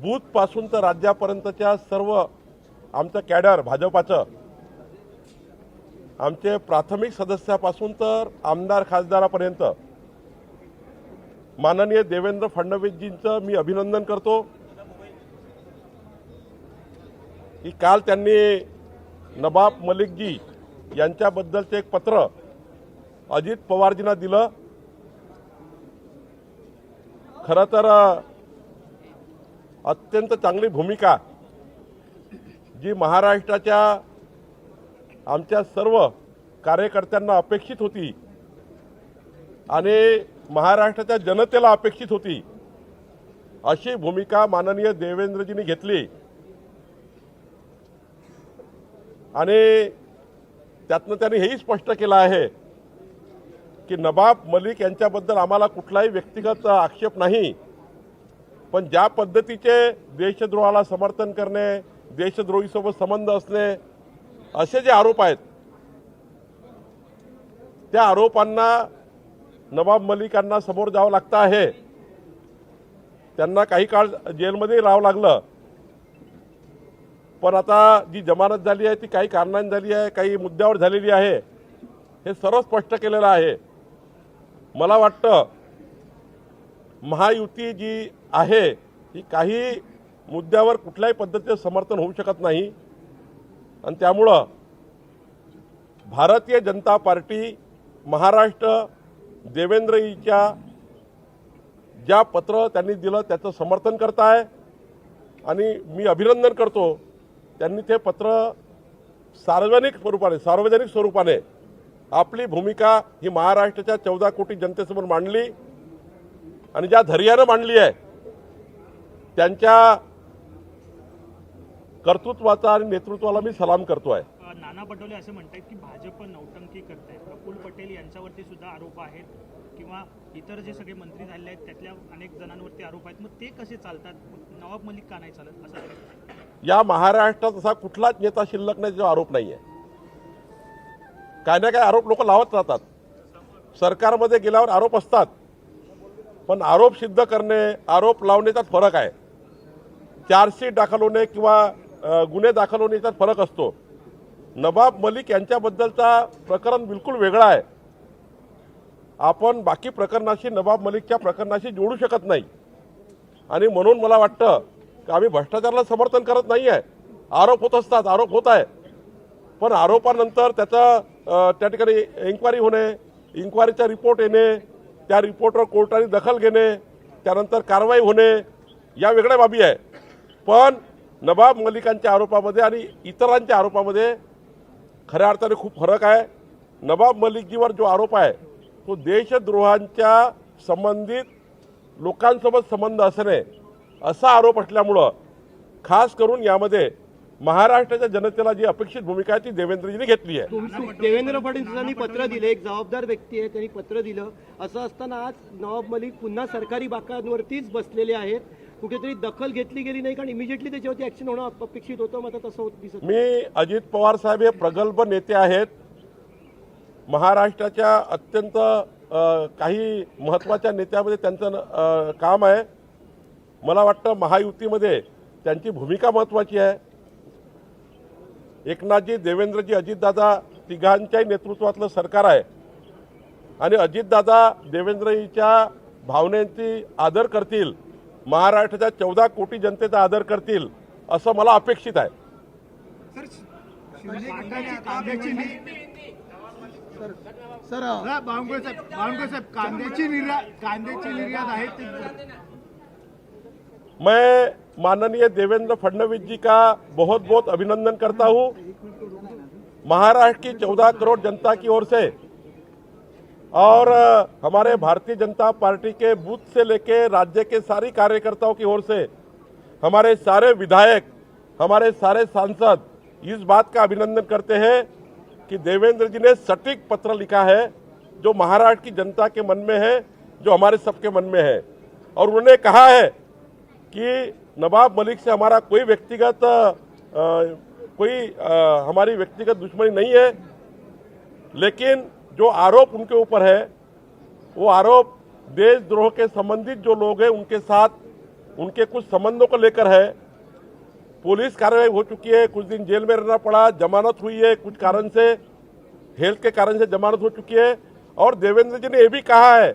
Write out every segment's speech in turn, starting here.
बूथपासून तर राज्यापर्यंतच्या सर्व आमचं कॅडर भाजपाचं, आमचे प्राथमिक सदस्यापासून तर आमदार खासदारापर्यंत माननीय देवेंद्र फडणवीसजींचं मी अभिनंदन करतो की काल त्यांनी नवाब मलिकजी यांच्याबद्दलचे एक पत्र अजित पवारजींना दिलं। खरं तर अत्यंत चांगली भूमिका जी महाराष्ट्राच्या आमच्या सर्व कार्यकर्त्यांना अपेक्षित होती आणि महाराष्ट्राच्या जनतेला अपेक्षित होती, अशी भूमिका माननीय देवेंद्रजींनी घेतली आणि त्यातनं त्यांनी हेही स्पष्ट केलं आहे की नवाब मलिक यांच्याबद्दल आम्हाला कुठलाही व्यक्तिगत आक्षेप नाही, पण ज्या पद्धतीचे देशद्रोहाला समर्थन करणे, देशद्रोहीसोबत संबंध असणे असे जे आरोप आहेत, त्या आरोपांना नवाब मलिकांना समोर जावं लागतं आहे। त्यांना काही काळ जेलमध्ये राहावं लागलं, पण आता जी जमानत झाली आहे ती काही कारणांनी झाली आहे, काही मुद्द्यावर झालेली आहे, हे सर्व स्पष्ट केलेलं आहे। मला वाटतं महायुती जी आहे ही काही मुद्द्यावर कुठल्याही पद्धतीचं समर्थन होऊ शकत नाही आणि त्यामुळं भारतीय जनता पार्टी महाराष्ट्र देवेंद्रजींच्या ज्या पत्र त्यांनी दिलं त्याचं समर्थन करत आहे आणि मी अभिनंदन करतो त्यांनी ते पत्र सार्वजनिक स्वरूपाने आपली भूमिका ही महाराष्ट्राच्या 14 कोटी जनतेसमोर मांडली आणि ज्या धैर्यानं मांडली आहे त्यांच्या कर्तृत्वाचा आणि नेतृत्वाला मी सलाम करतोय। नाना पटोले असे म्हणतात की भाजप नौटंकी करते, प्रफुल्ल पटेल यांच्यावरती सुद्धा आरोप आहेत किंवा इतर जे सगळे मंत्री झाले आहेत त्यातल्या अनेक जणांवरती आरोप आहेत, मग ते कसे चालतात? नवाब मलिक का नाही चालत असं? या महाराष्ट्रात असा कुठलाच नेता शिल्लक नाही जो आरोप नाहीये। काय ना काय आरोप लोक लावत राहतात, सरकारमध्ये गेल्यावर आरोप असतात, पण आरोप सिद्ध करणे आरोप लावण्याचाच फरक आहे। चार्जशीट दाखल होणे किंवा गुन्हे दाखल होण्याचा फरक असतो। नवाब मलिक यांच्याबद्दलचा प्रकरण बिलकुल वेगळा आहे। आपण बाकी प्रकरणाशी नवाब मलिकच्या प्रकरणाशी जोडू शकत नाही आणि म्हणून मला वाटतं की आम्ही भ्रष्टाचाराला समर्थन करत नाही आहे। आरोप होत असतात, आरोप होत आहे, पण आरोपानंतर त्याचा त्या ठिकाणी इन्क्वायरी होणे, इन्क्वायरीचा रिपोर्ट येणे, त्या रिपोर्टवर कोर्टाने दखल घेणे, त्यानंतर कारवाई होणे, या वेगळ्या बाबी आहे। पण नवाब मलिकांच्या आरोपामध्ये आणि इतरांच्या आरोपामध्ये खऱ्या अर्थाने खूप फरक आहे। नवाब मलिकजीवर जो आरोप आहे तो देशद्रोहांच्या संबंधित लोकांसोबत संबंध असणे असा आरोप असल्यामुळं खास करून यामध्ये महाराष्ट्राच्या जनतेला जी अपेक्षित भूमिका आहे ती देवेंद्रजींनी घेतली आहे। देवेंद्र फडणवीसांनी पत्र दिले, एक जबाबदार व्यक्ती आहे, त्यांनी पत्र दिलं, असं असताना आज नवाब मलिक पुन्हा सरकारी बाकांवरतीच बसलेले आहेत, कुठेतरी दखल घेतली गेली नाही कारण इमिजिएटली त्याच्यावरती ऍक्शन होणं अपेक्षित होतं, मात्र तसं होत दिसत मी अजित पवार साहेब हे प्रगल्भ नेते आहेत, महाराष्ट्राच्या अत्यंत काही महत्त्वाच्या नेत्यामध्ये त्यांचं काम आहे। मला वाटतं महायुतीमध्ये त्यांची भूमिका महत्त्वाची आहे। एकनाथजी, देवेंद्रजी, अजितदादा तिघांच्याही नेतृत्वातलं सरकार आहे आणि अजितदादा देवेंद्रजीच्या भावनेची आदर करतील, महाराष्ट्राच्या 14 कोटी जनतेचा आदर करतील असं मला अपेक्षित आहे। मैं माननीय देवेंद्र फडणवीस जी का बहुत बहुत अभिनंदन करता हूं। महाराष्ट्र की 14 करोड़ जनता की ओर से और हमारे भारतीय जनता पार्टी के बूथ से लेके राज्य के सारी कार्यकर्ताओं की ओर से हमारे सारे विधायक, हमारे सारे सांसद इस बात का अभिनंदन करते हैं कि देवेंद्र जी ने सटीक पत्र लिखा है जो महाराष्ट्र की जनता के मन में है, जो हमारे सबके मन में है। और उन्होंने कहा है कि नवाब मलिक से हमारा कोई व्यक्तिगत हमारी व्यक्तिगत दुश्मनी नहीं है, लेकिन जो आरोप उनके ऊपर है वो आरोप देशद्रोह के संबंधित जो लोग हैं उनके साथ उनके कुछ संबंधों को लेकर है। पुलिस कार्रवाई हो चुकी है, कुछ दिन जेल में रहना पड़ा, जमानत हुई है, कुछ कारण से हेल्थ के कारण से जमानत हो चुकी है। और देवेंद्र जी ने यह भी कहा है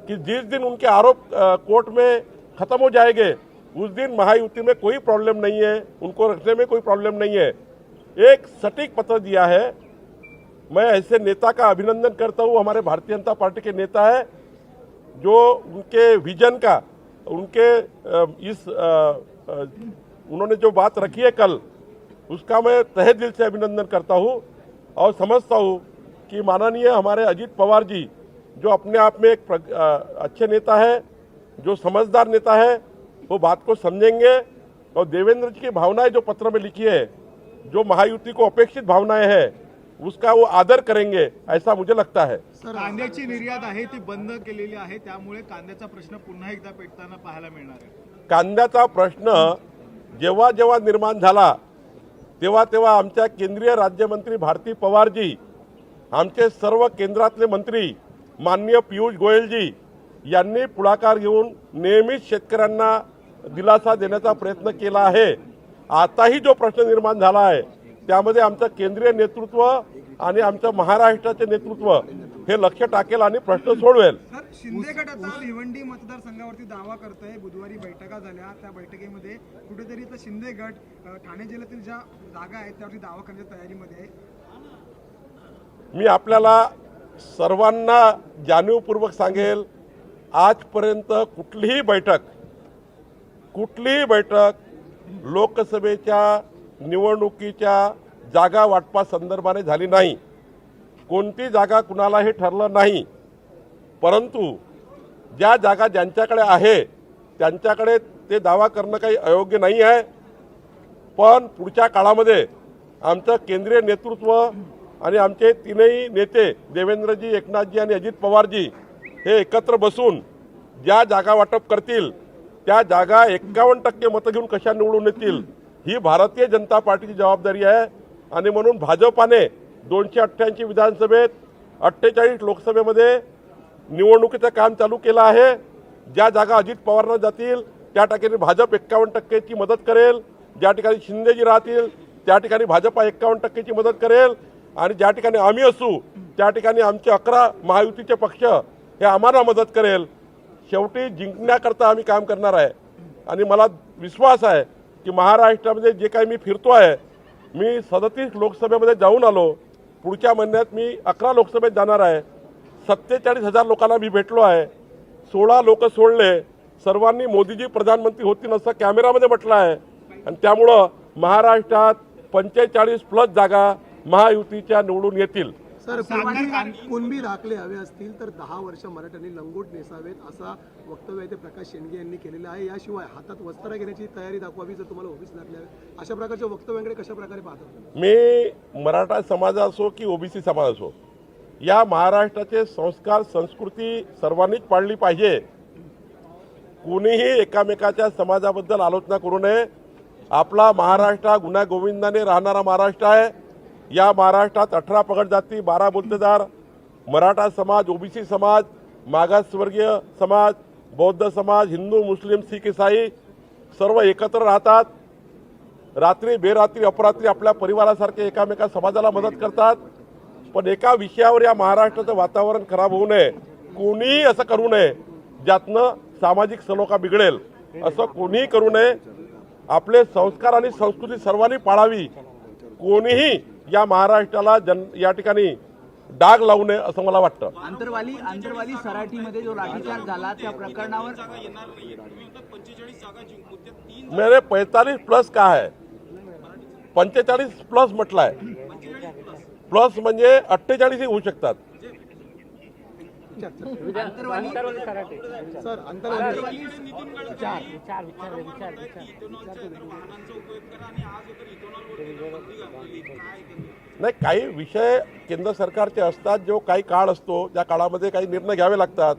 कि जिस दिन उनके आरोप कोर्ट में खत्म हो जाएंगे उस दिन महायुति में कोई प्रॉब्लम नहीं है, उनको रखने में कोई प्रॉब्लम नहीं है। एक सटीक पत्र दिया है। मैं ऐसे नेता का अभिनंदन करता हूं। हमारे भारतीय जनता पार्टी के नेता है जो उनके विजन का, उनके उन्होंने जो बात रखी है कल, उसका मैं तहे दिल से अभिनंदन करता हूं और समझता हूं कि माननीय हमारे अजीत पवार जी जो अपने आप में एक अच्छे नेता है, जो समझदार नेता है, वो बात को समझेंगे और देवेंद्र जी की भावनाएं जो पत्र में लिखी है, जो महायुति को अपेक्षित भावनाएं हैं, उसका वो आदर करेंगे, ऐसा मुझे लगता है। कांद्याची निर्यात आहे ती बंद केलेली आहे, त्यामुळे कांद्याचा प्रश्न पुन्हा एकदा पेटताना पाहायला मिळणार आहे। कांद्याचा प्रश्न जेव्हा जेव्हा निर्माण झाला तेव्हा तेव्हा आमच्या केंद्रीय राज्यमंत्री भारती पवारजी, आमचे सर्व केंद्रातले मंत्री माननीय पियुष गोयलजी यांनी पुढाकार घेऊन नेहमीच शेतकऱ्यांना दिलासा देण्याचा प्रयत्न केला आहे। आताही जो प्रश्न निर्माण झाला आहे त्यामध्ये आमचं केंद्रीय नेतृत्व आणि आमचं महाराष्ट्राचे नेतृत्व हे लक्ष टाकेल आणि प्रश्न सोडवेल। सर, शिंदे गट आता भिवंडी मतदारसंघावरती दावा करतोय। बुधवारी बैठका झाल्या, त्या बैठकीमध्ये कुठेतरी तर शिंदे गट ठाणे जिल्ह्यातील ज्या जागा आहेत त्यावरती दावा करण्याच्या तयारीमध्ये आहे। मी आपल्याला सर्वांना जाणीवपूर्वक सांगेल, आजपर्यंत कुठलीही बैठक लोकसभेच्या निवडणुकीच्या जागा वाटपा संदर्भाने झाली नाही। कोणती जागा कुणाला हे ठरलं नाही, परंतु ज्या जागा ज्यांच्याकडे आहे त्यांच्याकडे ते दावा करणं काही अयोग्य नाही आहे। पण पुढच्या काळामध्ये आमचं केंद्रीय नेतृत्व आणि आमचे तीनही नेते देवेंद्रजी, एकनाथजी आणि अजित पवारजी हे एकत्र बसून ज्या जागा वाटप करतील त्या जागा 51% मतं घेऊन कशा निवडून येतील ही भारतीय जनता पार्टीची जबाबदारी आहे। आणि म्हणून भाजपाने 288 विधानसभेत 48 लोकसभेमध्ये निवडणुकीचं काम चालू केलं आहे। ज्या जागा अजित पवारांना जातील त्या ठिकाणी भाजप 51%ची मदत करेल, ज्या ठिकाणी शिंदेजी राहतील त्या ठिकाणी भाजपा 51%ची मदत करेल आणि ज्या ठिकाणी आम्ही असू त्या ठिकाणी आमचे 11 महायुतीचे पक्ष हे आम्हाला मदत करेल। शेवटी जिंकण्याकरता आम्ही काम करणार आहे आणि मला विश्वास आहे की महाराष्ट्रामध्ये जे काही मी फिरतो आहे, मी 37 लोकसभेमध्ये जाऊन आलो, पुढच्या महिन्यात मी 11 लोकसभेत जाणार आहे। 47,000 लोकांना मी भेटलो आहे, 16 लोक सोडले, सर्वांनी मोदीजी प्रधानमंत्री होतील असं कॅमेरामध्ये म्हटलं आहे आणि त्यामुळं महाराष्ट्रात 45+ जागा महायुतीच्या निवडून येतील। सर, कुणबी दाखले हवे असतील तर 10 वर्ष मराठ्यांनी लंगोट नेसावेत असा वक्तव्य आहे ते प्रकाश शेंडगे यांनी केलेलं आहे। याशिवाय हातात वस्त्र घेण्याची तयारी दाखवावी जर तुम्हाला ओबीसी दाखले हवे, अशा प्रकारच्या वक्तव्यांकडे कशा प्रकारे पाहतात? मी मराठा समाज असो की ओबीसी समाज असो, या महाराष्ट्राचे संस्कार संस्कृती सर्वांनीच पाळली पाहिजे। कोणीही एकामेकाच्या समाजाबद्दल आलोचना करू नये। आपला महाराष्ट्र गुन्हा गोविंदाने राहणारा महाराष्ट्र आहे। या महाराष्ट्रात 18 पगड जाती, 12 बौद्धदार, मराठा समाज, ओबीसी समाज, मागासवर्गीय समाज, बौद्ध समाज, हिंदू, मुस्लिम, शीख, ईसाई सर्व एकत्र राहतात। रात्री बेरात्री अपरात्री आपल्या परिवारासारखे एकामेका समाजाला मदत करतात। पण एका विषयावर या महाराष्ट्राचं वातावरण खराब होऊ नये, कोणीही असं करू नये ज्यातनं सामाजिक सलोखा बिघडेल, असं कोणीही करू नये। आपले संस्कार आणि संस्कृती सर्वांनी पाळावी। कोणीही या महाराष्ट्राला या ठिकाणी डाग लावू नये असं मला वाटतं। आंतरवाली सराटीमध्ये जो लाठीचार्ज झाला त्या प्रकरणावर मेरे 45+ का है, 45+ म्हटलंय, प्लस म्हणजे 48 ही होऊ शकतात। सर, आंतरवाली नाही, काही विषय केंद्र सरकारचे असतात, जो काही काळ असतो त्या काळामध्ये काही निर्णय घ्यावे लागतात।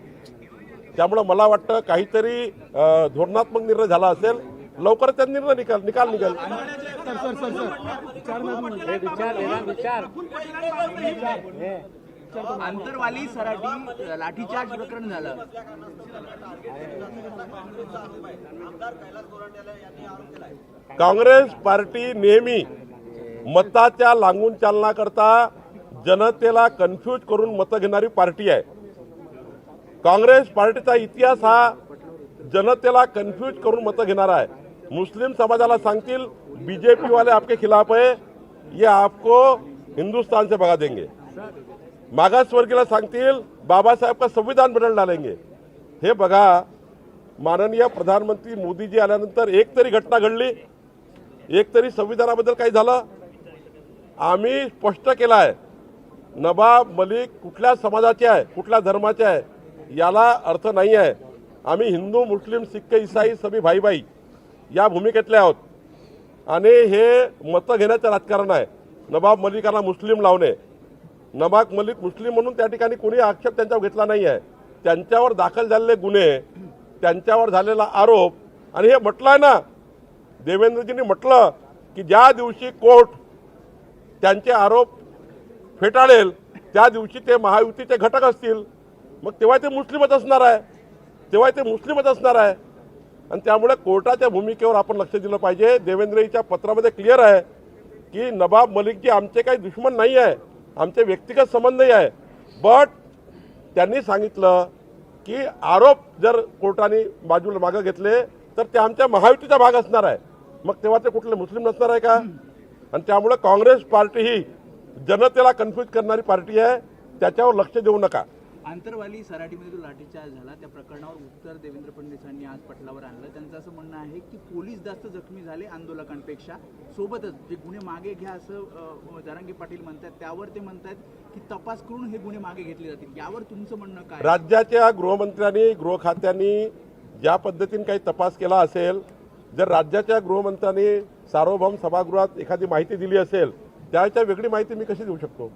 त्यामुळे मला वाटतं काहीतरी धोरणात्मक निर्णय झाला असेल, लवकर त्या निर्णय निकाल निघेल। विचारतो. आंतरवाली सराटी लाठीचार्ज प्रकरण झालं. काँग्रेस पार्टी नेहमी मताच्या लांगून चालण्याकरता जनतेला कन्फ्यूज करून मतं घेणारी पार्टी आहे. काँग्रेस पार्टीचा इतिहास हा जनतेला कन्फ्यूज करून मतं घेणारा आहे. मुस्लिम समाजाला सांगतील बीजेपी वाले आपके खिलाफ है, ये आपको हिंदुस्तान से भगा देंगे. मागासवर्गीला सांगतील बाबासाहेब का संविधान बदल डालेंगे. हे बघा, माननीय प्रधानमंत्री मोदीजी आल्यानंतर एक तरी घटना घडली, एक तरी संविधानाबद्दल काही झालं? आम्ही स्पष्ट केलं आहे, नवाब मलिक कुठल्या समाजाचे आहे, कुठल्या धर्माचे आहे याला अर्थ नाही आहे. आम्ही हिंदू, मुस्लिम, सिख, ईसाई सभी भाई भाई या भूमिकेतले आहोत आणि हे मतं घेण्याचं राजकारण आहे. नवाब मलिकांना मुस्लिम लावणे, नवाब मलिक मुस्लिम म्हणून त्या ठिकाणी कोणी आक्षेप त्यांच्यावर घेतला नाही आहे. त्यांच्यावर दाखल झालेले गुन्हे, त्यांच्यावर झालेला आरोप, आणि हे म्हटलं आहे ना, देवेंद्रजींनी म्हटलं की ज्या दिवशी कोर्ट त्यांचे आरोप फेटाळेल त्या दिवशी ते महायुतीचे घटक असतील, मग तेव्हा ते मुस्लिमच असणार आहे, तेव्हा ते मुस्लिमच असणार आहे. आणि त्यामुळे कोर्टाच्या भूमिकेवर आपण लक्ष दिलं पाहिजे. देवेंद्रजीच्या पत्रामध्ये क्लिअर आहे की नवाब मलिकजी आमचे काही दुश्मन नाही आहे, आमचे व्यक्तिगत संबंधही आहे. बट त्यांनी सांगितलं की आरोप जर कोर्टाने बाजूला मागं घेतले तर ते आमच्या महायुतीचा भाग असणार आहे, मग तेव्हा ते कुठले मुस्लिम नसणार आहे का? आणि त्यामुळे काँग्रेस पार्टी ही जनतेला कन्फ्यूज करणारी पार्टी आहे, त्याच्यावर लक्ष देऊ नका. आंतरवाली सराटीमध्ये जो लाठीचार्ज झाला त्या प्रकरणावर उत्तर देवेंद्र फडणवीसांनी आज पटलावर आणलं. त्यांचं असं म्हणणं आहे की पोलीस जास्त जखमी झाले आंदोलकांपेक्षा. सोबतच जे गुन्हे मागे घ्या असं जरांगे पाटील म्हणतात, त्यावर ते म्हणतात की तपास करून हे गुन्हे मागे घेतले जातील. यावर तुमचं म्हणणं काय? राज्याच्या गृहमंत्र्यांनी, गृह खात्यांनी ज्या पद्धतीने काही तपास केला असेल, जर राज्याच्या गृहमंत्र्यांनी सार्वभौम सभागृहात एखादी माहिती दिली असेल, त्याच्या वेगळी माहिती मी कशी देऊ शकतो?